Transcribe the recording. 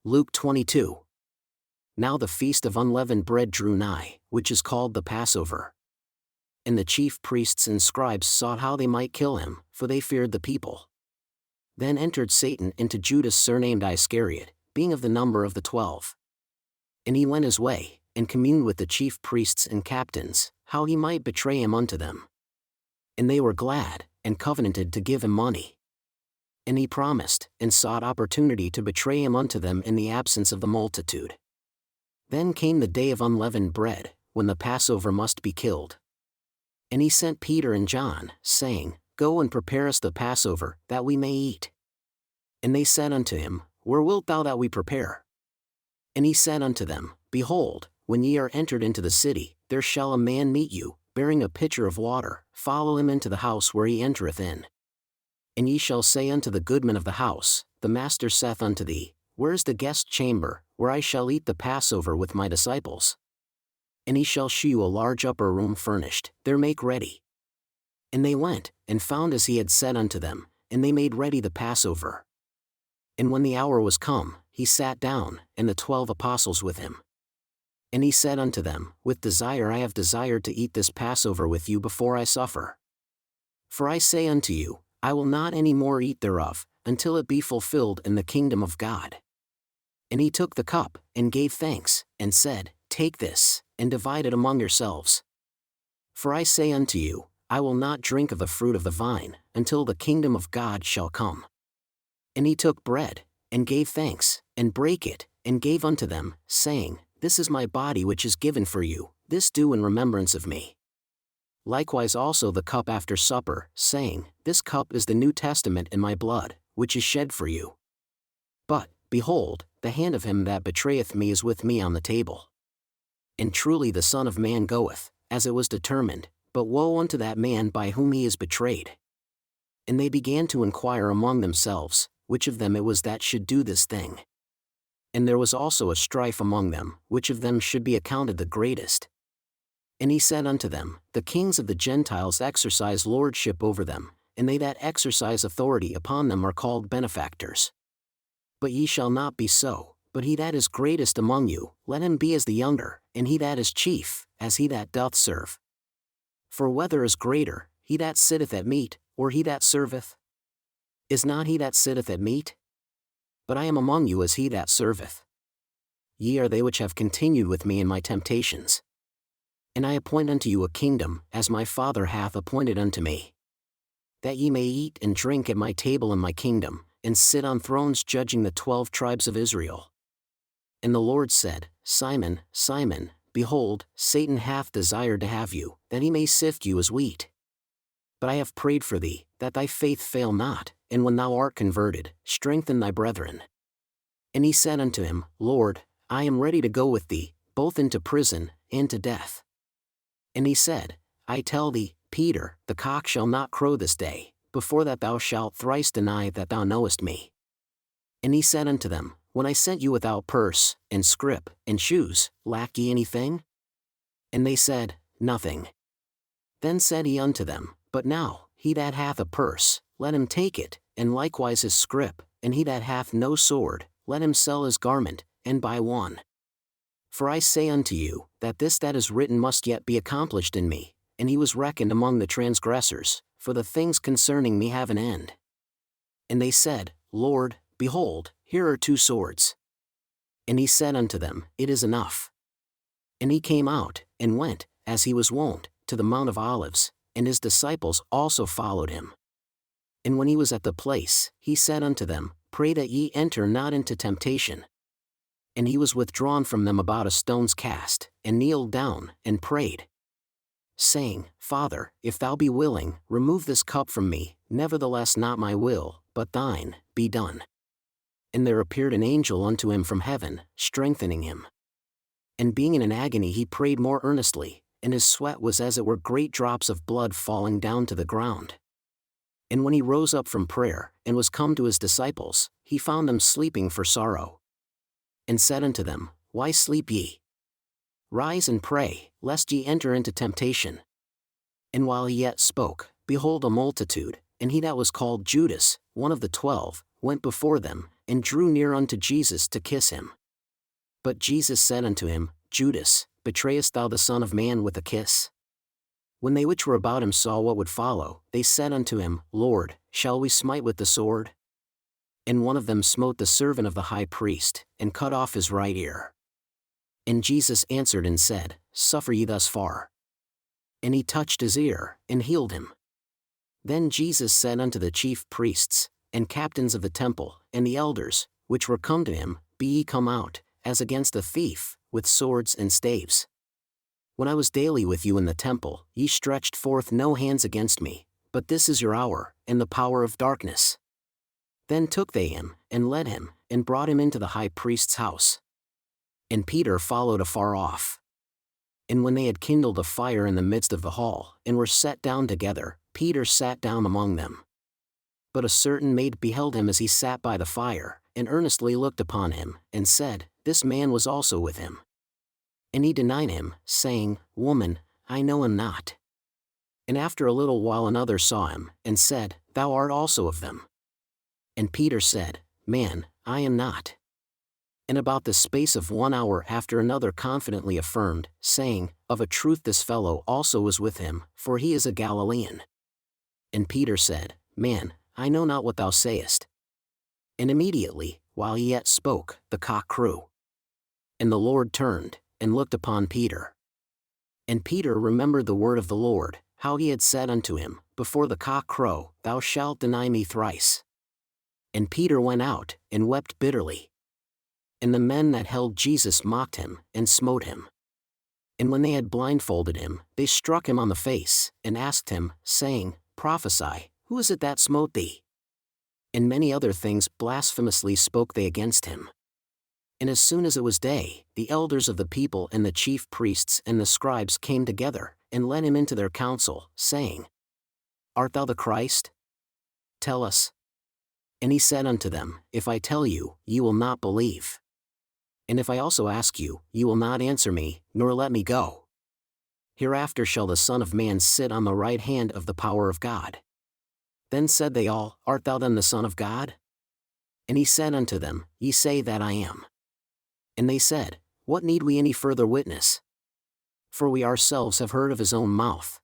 Luke 22. Now the feast of unleavened bread drew nigh, which is called the Passover. And the chief priests and scribes sought how they might kill him, for they feared the people. Then entered Satan into Judas surnamed Iscariot, being of the number of the 12. And he went his way, and communed with the chief priests and captains, how he might betray him unto them. And they were glad, and covenanted to give him money. And he promised, and sought opportunity to betray him unto them in the absence of the multitude. Then came the day of unleavened bread, when the Passover must be killed. And he sent Peter and John, saying, Go and prepare us the Passover, that we may eat. And they said unto him, Where wilt thou that we prepare? And he said unto them, Behold, when ye are entered into the city, there shall a man meet you, bearing a pitcher of water, follow him into the house where he entereth in. And ye shall say unto the goodman of the house, The master saith unto thee, Where is the guestchamber, where I shall eat the Passover with my disciples? And he shall shew you a large upper room furnished, there make ready. And they went, and found as he had said unto them, and they made ready the Passover. And when the hour was come, he sat down, and the 12 apostles with him. And he said unto them, With desire I have desired to eat this Passover with you before I suffer. For I say unto you, I will not any more eat thereof, until it be fulfilled in the kingdom of God. And he took the cup, and gave thanks, and said, Take this, and divide it among yourselves. For I say unto you, I will not drink of the fruit of the vine, until the kingdom of God shall come. And he took bread, and gave thanks, and brake it, and gave unto them, saying, This is my body which is given for you, this do in remembrance of me. Likewise also the cup after supper, saying, This cup is the New Testament in my blood, which is shed for you. But, behold, the hand of him that betrayeth me is with me on the table. And truly the Son of Man goeth, as it was determined, but woe unto that man by whom he is betrayed. And they began to enquire among themselves, which of them it was that should do this thing. And there was also a strife among them, which of them should be accounted the greatest. And he said unto them, The kings of the Gentiles exercise lordship over them, and they that exercise authority upon them are called benefactors. But ye shall not be so, but he that is greatest among you, let him be as the younger, and he that is chief, as he that doth serve. For whether is greater, he that sitteth at meat, or he that serveth? Is not he that sitteth at meat? But I am among you as he that serveth. Ye are they which have continued with me in my temptations. And I appoint unto you a kingdom, as my Father hath appointed unto me. That ye may eat and drink at my table in my kingdom, and sit on thrones judging the 12 tribes of Israel. And the Lord said, Simon, Simon, behold, Satan hath desired to have you, that he may sift you as wheat. But I have prayed for thee, that thy faith fail not, and when thou art converted, strengthen thy brethren. And he said unto him, Lord, I am ready to go with thee, both into prison, and to death. And he said, I tell thee, Peter, the cock shall not crow this day, before that thou shalt thrice deny that thou knowest me. And he said unto them, When I sent you without purse, and scrip, and shoes, lack ye anything? And they said, Nothing. Then said he unto them, But now, he that hath a purse, let him take it, and likewise his scrip, and he that hath no sword, let him sell his garment, and buy one. For I say unto you, that this that is written must yet be accomplished in me. And he was reckoned among the transgressors, for the things concerning me have an end. And they said, Lord, behold, here are 2 swords. And he said unto them, It is enough. And he came out, and went, as he was wont, to the Mount of Olives, and his disciples also followed him. And when he was at the place, he said unto them, Pray that ye enter not into temptation. And he was withdrawn from them about a stone's cast, and kneeled down, and prayed, saying, Father, if thou be willing, remove this cup from me, nevertheless not my will, but thine, be done. And there appeared an angel unto him from heaven, strengthening him. And being in an agony he prayed more earnestly, and his sweat was as it were great drops of blood falling down to the ground. And when he rose up from prayer, and was come to his disciples, he found them sleeping for sorrow. And said unto them, Why sleep ye? Rise and pray, lest ye enter into temptation. And while he yet spoke, behold a multitude, and he that was called Judas, one of the 12, went before them, and drew near unto Jesus to kiss him. But Jesus said unto him, Judas, betrayest thou the Son of Man with a kiss? When they which were about him saw what would follow, they said unto him, Lord, shall we smite with the sword? And one of them smote the servant of the high priest, and cut off his right ear. And Jesus answered and said, Suffer ye thus far. And he touched his ear, and healed him. Then Jesus said unto the chief priests, and captains of the temple, and the elders, which were come to him, Be ye come out, as against a thief, with swords and staves. When I was daily with you in the temple, ye stretched forth no hands against me, but this is your hour, and the power of darkness. Then took they him, and led him, and brought him into the high priest's house. And Peter followed afar off. And when they had kindled a fire in the midst of the hall, and were set down together, Peter sat down among them. But a certain maid beheld him as he sat by the fire, and earnestly looked upon him, and said, This man was also with him. And he denied him, saying, Woman, I know him not. And after a little while another saw him, and said, Thou art also of them. And Peter said, Man, I am not. And about the space of 1 hour after another confidently affirmed, saying, Of a truth this fellow also was with him, for he is a Galilean. And Peter said, Man, I know not what thou sayest. And immediately, while he yet spoke, the cock crew. And the Lord turned, and looked upon Peter. And Peter remembered the word of the Lord, how he had said unto him, Before the cock crow, thou shalt deny me thrice. And Peter went out, and wept bitterly. And the men that held Jesus mocked him, and smote him. And when they had blindfolded him, they struck him on the face, and asked him, saying, Prophesy, who is it that smote thee? And many other things blasphemously spoke they against him. And as soon as it was day, the elders of the people and the chief priests and the scribes came together, and led him into their council, saying, Art thou the Christ? Tell us. And he said unto them, If I tell you, ye will not believe. And if I also ask you, ye will not answer me, nor let me go. Hereafter shall the Son of Man sit on the right hand of the power of God. Then said they all, Art thou then the Son of God? And he said unto them, Ye say that I am. And they said, What need we any further witness? For we ourselves have heard of his own mouth.